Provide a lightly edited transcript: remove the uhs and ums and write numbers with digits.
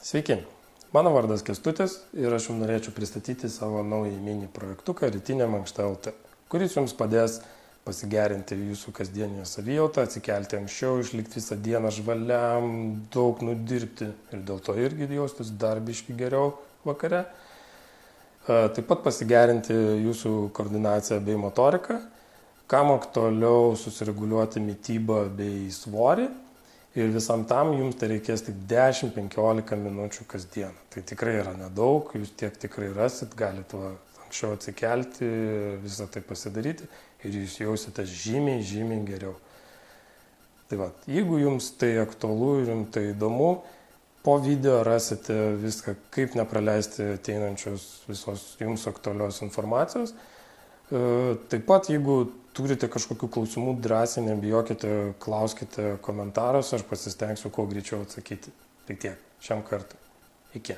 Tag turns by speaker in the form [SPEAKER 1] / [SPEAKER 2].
[SPEAKER 1] Sveiki, mano vardas Kęstutis ir aš jums norėčiau pristatyti savo naują mini projektuką Rytinė mankšta LT, kuris jums padės pasigerinti jūsų kasdienę savijautą, atsikelti anksčiau, išlikti visą dieną žvaliam, daug nudirbti ir dėl to irgi jaustis dar biškį geriau vakare. Taip pat pasigerinti jūsų koordinaciją bei motoriką, kam aktualiau susireguliuoti mitybą bei svorį. Ir visam tam jums tai reikės tik 10-15 minučių kasdien. Tai tikrai yra nedaug, jūs tiek tikrai rasit, galite anksčiau atsikelti, visą tai pasidaryti ir jūs jausite žymiai geriau. Tai va, jeigu jums tai aktualu ir jums tai įdomu, po video rasite viską, kaip nepraleisti ateinančios visos jums aktualios informacijos. Taip pat, jeigu turite kažkokių klausimų, drąsiai nebijokite, klauskite komentaruose, aš pasistengsiu kuo greičiau atsakyti. Tai tiek šiam kartui. Iki.